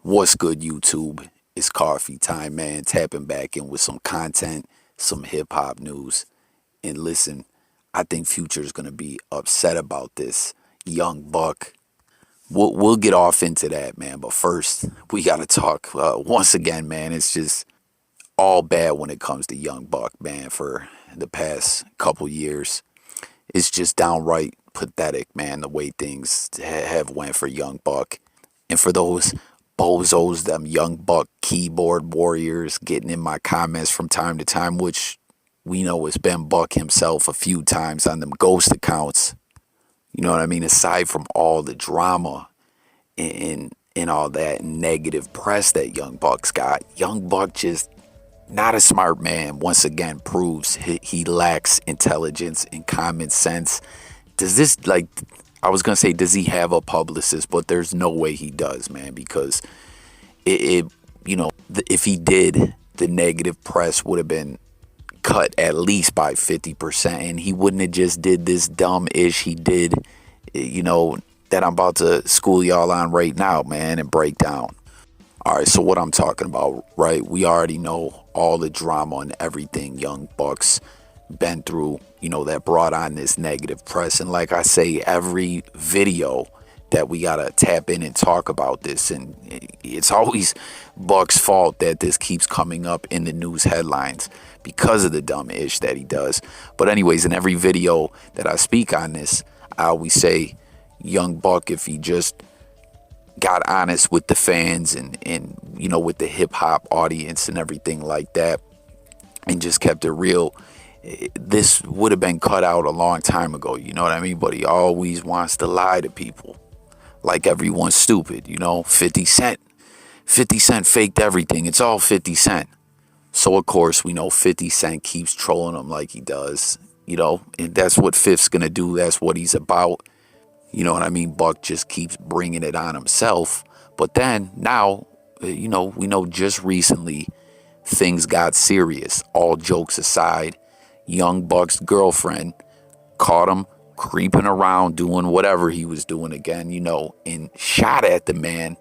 What's good, YouTube? It's coffee time, man. Tapping back in with some content, some hip hop news. And listen, I think Future's gonna be upset about this. Young Buck. We'll get off into that, man. But first, we gotta talk. Once again, man, it's just all bad when it comes to Young Buck, man. For the past couple years, it's just downright pathetic, man. The way things have went for Young Buck. And for those bozos, them young buck keyboard warriors getting in my comments from time to time, which we know has been Buck himself a few times on them ghost accounts. You know what I mean? Aside from all the drama and all that negative press that Young Buck's got, Young Buck just not a smart man. Once again, proves he lacks intelligence and common sense. Does this like I was gonna say, does he have a publicist? But there's no way he does, man, because if he did, the negative press would have been cut at least by 50%, and he wouldn't have just did this dumb ish he did, that I'm about to school y'all on right now, man, and break down. All right, so what I'm talking about, right? We already know all the drama and everything Young Bucks been through, that brought on this negative press. And like I say, every video that we gotta tap in and talk about this, and it's always Buck's fault that this keeps coming up in the news headlines because of the dumb ish that he does. But anyways, in every video that I speak on this, I always say, Young Buck, if he just got honest with the fans and with the hip hop audience and everything like that, and just kept it real, this would have been cut out a long time ago. You know what I mean? But he always wants to lie to people like everyone's stupid. 50 Cent. 50 Cent faked everything. It's all 50 Cent. So, of course, we know 50 Cent keeps trolling him like he does. And that's what Fifth's going to do. That's what he's about. You know what I mean? Buck just keeps bringing it on himself. But then now, we know just recently things got serious. All jokes aside, Young Buck's girlfriend caught him creeping around doing whatever he was doing again, and shot at the man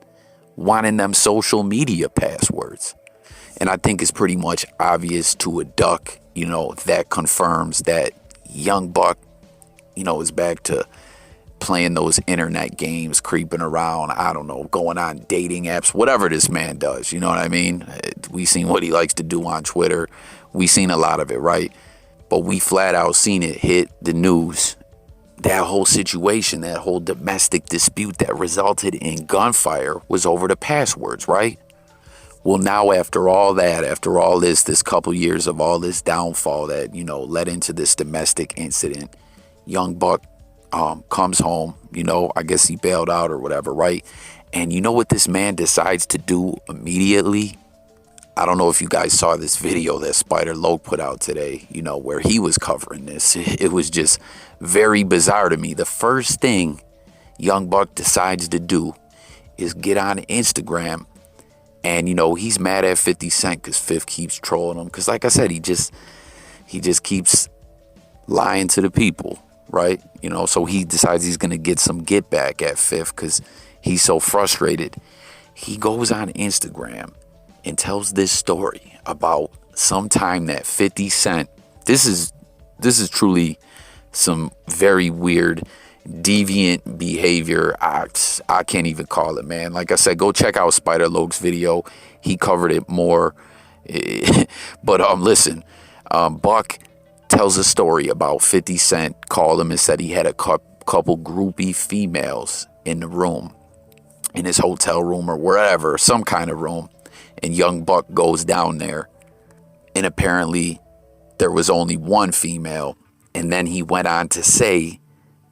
wanting them social media passwords. And I think it's pretty much obvious to a duck, that confirms that Young Buck, is back to playing those internet games, creeping around, I don't know, going on dating apps, whatever this man does, you know what I mean? We seen what he likes to do on Twitter. We seen a lot of it, right? But we flat out seen it hit the news. That whole situation, that whole domestic dispute that resulted in gunfire was over the passwords, right? Well, now after all that, after all this couple years of all this downfall that, led into this domestic incident, Young Buck comes home, I guess he bailed out or whatever, right? And you know what this man decides to do immediately? I don't know if you guys saw this video that Spider Loc put out today, where he was covering this. It was just very bizarre to me. The first thing Young Buck decides to do is get on Instagram, and, he's mad at 50 Cent because Fifth keeps trolling him. Because like I said, he just keeps lying to the people, right? So he decides he's going to get some get back at Fifth because he's so frustrated. He goes on Instagram and tells this story about some time that 50 Cent, this is truly some very weird, deviant behavior. I can't even call it, man. Like I said, go check out Spider Loc's video. He covered it more. But listen, Buck tells a story about 50 Cent called him and said he had a couple groupie females in the room, in his hotel room or wherever, some kind of room. And Young Buck goes down there, and apparently there was only one female. And then he went on to say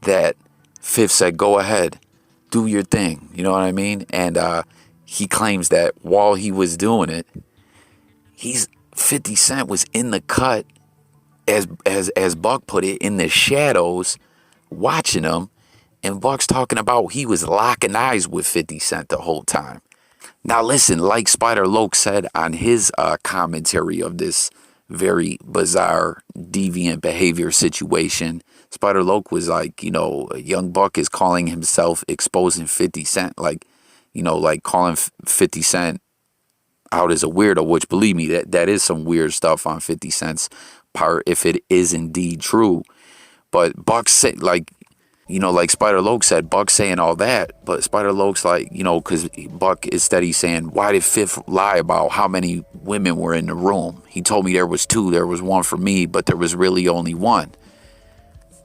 that Fifth said, go ahead, do your thing. You know what I mean? And he claims that while he was doing it, 50 Cent was in the cut, as Buck put it, in the shadows, watching him. And Buck's talking about he was locking eyes with 50 Cent the whole time. Now listen, like Spider Loc said on his commentary of this very bizarre, deviant behavior situation, Spider Loc was like, Young Buck is calling himself exposing 50 Cent. Like, like calling 50 Cent out as a weirdo, which believe me, that is some weird stuff on 50 Cent's part if it is indeed true. But Buck said, like Spider Loke said, Buck saying all that, but Spider Loke's like, because Buck is steady saying, why did Fifth lie about how many women were in the room? He told me there was two, there was one for me, but there was really only one.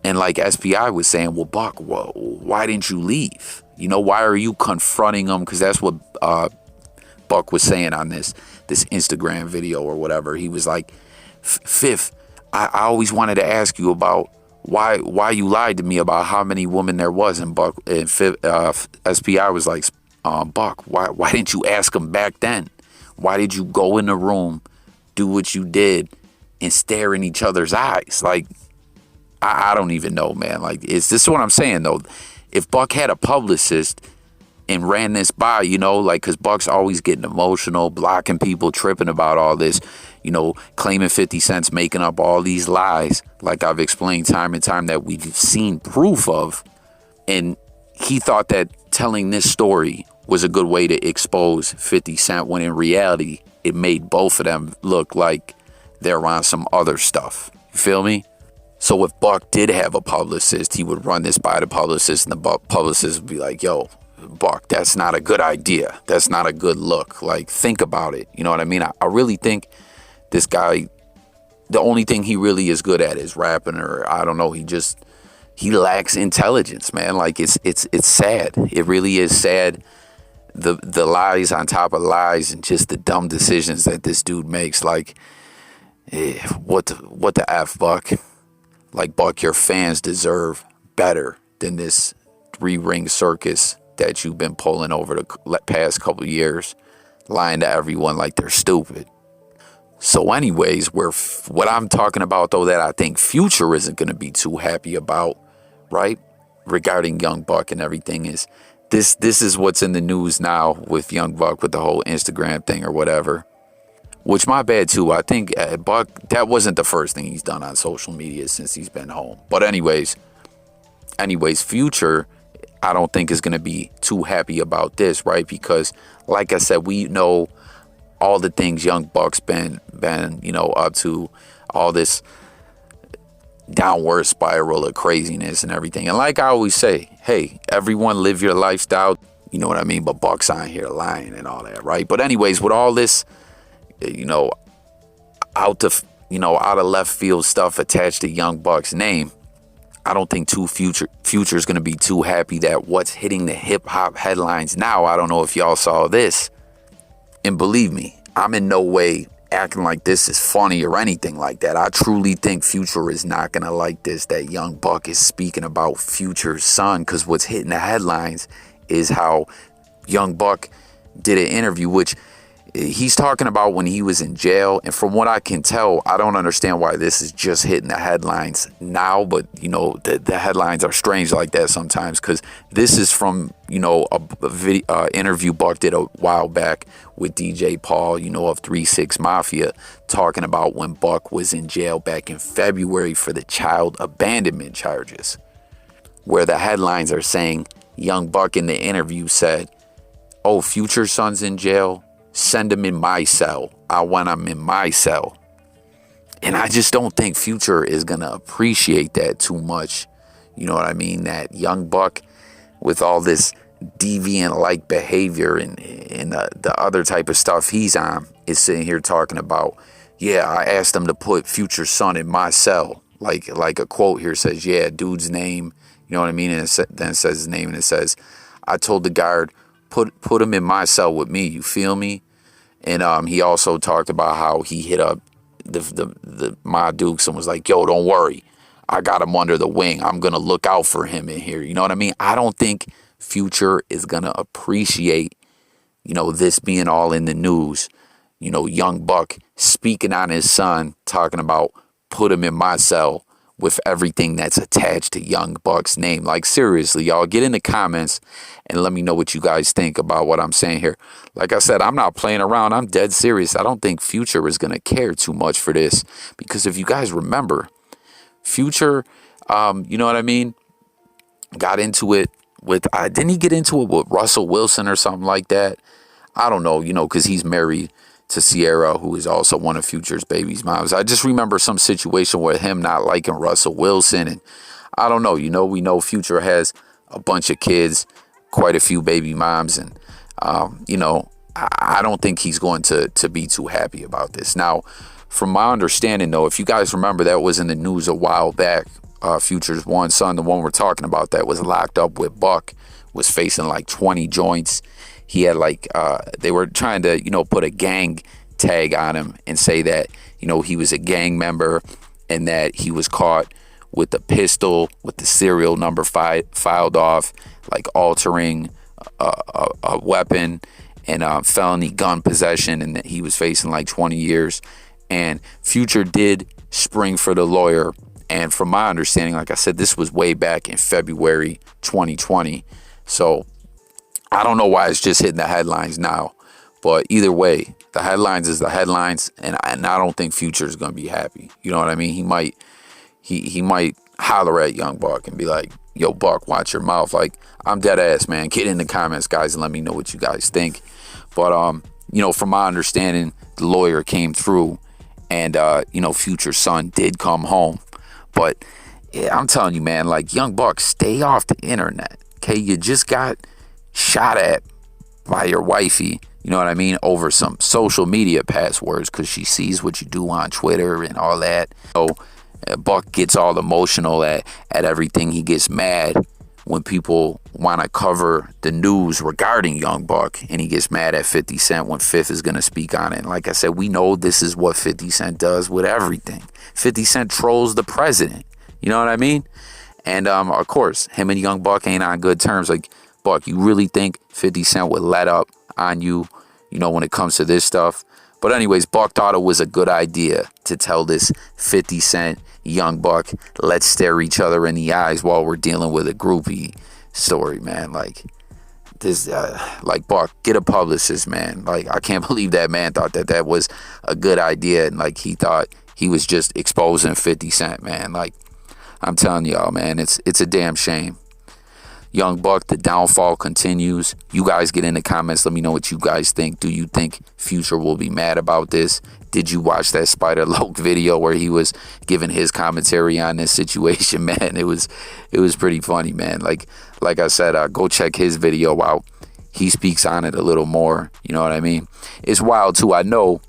And like SPI was saying, well, Buck, why didn't you leave? Why are you confronting him? Because that's what Buck was saying on this Instagram video or whatever. He was like, Fifth, I always wanted to ask you about why you lied to me about how many women there was. And Buck and SPI was like, Buck, why didn't you ask him back then? Why did you go in the room, do what you did, and stare in each other's eyes? Like, I don't even know, man. Like, this is what I'm saying, though. If Buck had a publicist and ran this by, because Buck's always getting emotional, blocking people, tripping about all this, claiming 50 Cent's making up all these lies, like I've explained time and time that we've seen proof of. And he thought that telling this story was a good way to expose 50 Cent, when in reality, it made both of them look like they're on some other stuff. You feel me? So if Buck did have a publicist, he would run this by the publicist, and the publicist would be like, yo, Buck, that's not a good idea. That's not a good look. Like, think about it. You know what I mean? I really think this guy, the only thing he really is good at is rapping, or I don't know. He lacks intelligence, man. Like, it's sad. It really is sad. The lies on top of lies, and just the dumb decisions that this dude makes. Like, what the F, Buck? Like, Buck, your fans deserve better than this 3-ring circus that you've been pulling over the past couple of years, lying to everyone like they're stupid. So anyways, what I'm talking about, though, that I think Future isn't going to be too happy about, right, regarding Young Buck and everything, is this is what's in the news now with Young Buck, with the whole Instagram thing or whatever. Which, my bad, too. I think Buck, that wasn't the first thing he's done on social media since he's been home. But anyways, Future, I don't think is going to be too happy about this, right? Because, like I said, we know all the things Young Buck's been up to, all this downward spiral of craziness and everything. And like I always say, hey, everyone live your lifestyle, you know what I mean? But Buck's on here lying and all that, right? But anyways, with all this, out of left field stuff attached to Young Buck's name, I don't think Future's going to be too happy that what's hitting the hip hop headlines now. I don't know if y'all saw this. And believe me, I'm in no way acting like this is funny or anything like that. I truly think Future is not going to like this, that Young Buck is speaking about Future's son, because what's hitting the headlines is how Young Buck did an interview, which he's talking about when he was in jail. And from what I can tell, I don't understand why this is just hitting the headlines now. But, the headlines are strange like that sometimes, because this is from, a video interview Buck did a while back with DJ Paul, of 3 6 Mafia, talking about when Buck was in jail back in February for the child abandonment charges, where the headlines are saying Young Buck in the interview said, oh, Future's son's in jail. Send him in my cell. I want him in my cell. And I just don't think Future is going to appreciate that too much. You know what I mean? That Young Buck, with all this deviant-like behavior and the other type of stuff he's on, is sitting here talking about, yeah, I asked him to put Future's son in my cell. Like a quote here says, yeah, dude's name, you know what I mean? And then it says his name, and it says, I told the guard, put him in my cell with me, you feel me? And he also talked about how he hit up the Ma Dukes and was like, yo, don't worry, I got him under the wing. I'm going to look out for him in here. You know what I mean? I don't think Future is going to appreciate, this being all in the news. Young Buck speaking on his son, talking about put him in my cell, with everything that's attached to Young Buck's name. Like, seriously, y'all, get in the comments and let me know what you guys think about what I'm saying here. Like I said, I'm not playing around. I'm dead serious. I don't think Future is going to care too much for this, because if you guys remember, Future, you know what I mean, got into it with didn't he get into it with Russell Wilson or something like that? I don't know, because he's married to Ciara, who is also one of Future's baby's moms. I just remember some situation with him not liking Russell Wilson, and I don't know. We know Future has a bunch of kids, quite a few baby moms, and I don't think he's going to be too happy about this. Now, from my understanding, though, if you guys remember, that was in the news a while back. Future's one son, the one we're talking about, that was locked up with Buck, was facing like 20 joints. He had they were trying to, put a gang tag on him and say that, he was a gang member and that he was caught with a pistol with the serial number filed off, like altering a weapon and felony gun possession, and that he was facing like 20 years. And Future did spring for the lawyer. And from my understanding, like I said, this was way back in February 2020. So I don't know why it's just hitting the headlines now. But either way, the headlines is the headlines. And I don't think Future is going to be happy. You know what I mean? He might holler at Young Buck and be like, yo, Buck, watch your mouth. Like, I'm dead ass, man. Get in the comments, guys, and let me know what you guys think. But, from my understanding, the lawyer came through and, Future's son did come home. But yeah, I'm telling you, man, like, Young Buck, stay off the internet. Okay, you just got shot at by your wifey, you know what I mean, over some social media passwords because she sees what you do on Twitter and all that. So Buck gets all emotional at everything. He gets mad when people want to cover the news regarding Young Buck, and he gets mad at 50 Cent when Fifth is going to speak on it. And like I said, we know this is what 50 Cent does with everything. 50 Cent trolls the president. You know what I mean? And, of course, him and Young Buck ain't on good terms. Like, Buck, you really think 50 Cent would let up on you, when it comes to this stuff? But anyways, Buck thought it was a good idea to tell this 50 Cent, Young Buck, let's stare each other in the eyes while we're dealing with a groupie story, man. Like, this, Buck, get a publicist, man. Like, I can't believe that man thought that was a good idea. And, like, he thought he was just exposing 50 Cent, man. Like, I'm telling y'all, man, it's a damn shame. Young Buck, the downfall continues. You guys get in the comments. Let me know what you guys think. Do you think Future will be mad about this? Did you watch that Spider Loc video where he was giving his commentary on this situation, man? It was pretty funny, man. Like I said, go check his video out. He speaks on it a little more. You know what I mean? It's wild, too. I know,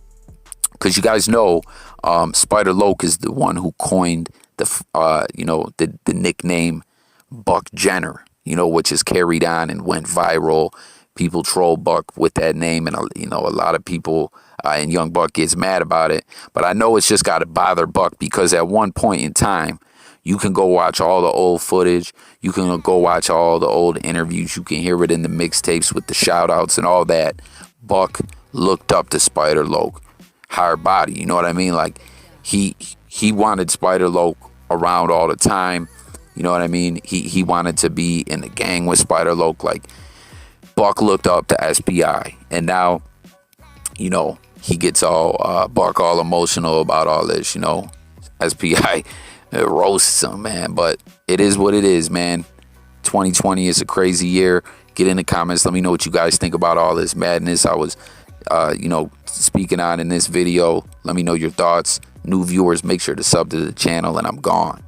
because you guys know, Spider Loc is the one who coined the nickname Buck Jenner, which is carried on and went viral. People troll Buck with that name, and, a lot of people and Young Buck gets mad about it. But I know it's just got to bother Buck, because at one point in time, you can go watch all the old footage. You can go watch all the old interviews. You can hear it in the mixtapes with the shout outs and all that. Buck looked up to Spider Loc, hard body. You know what I mean? Like, he wanted Spider Loc around all the time. You know what I mean? He wanted to be in the gang with Spider Loc. Like, Buck looked up to SPI, and now, he gets all Buck all emotional about all this. SPI roasts him, man. But it is what it is, man. 2020 is a crazy year. Get in the comments. Let me know what you guys think about all this madness I was, speaking on in this video. Let me know your thoughts. New viewers, make sure to sub to the channel, and I'm gone.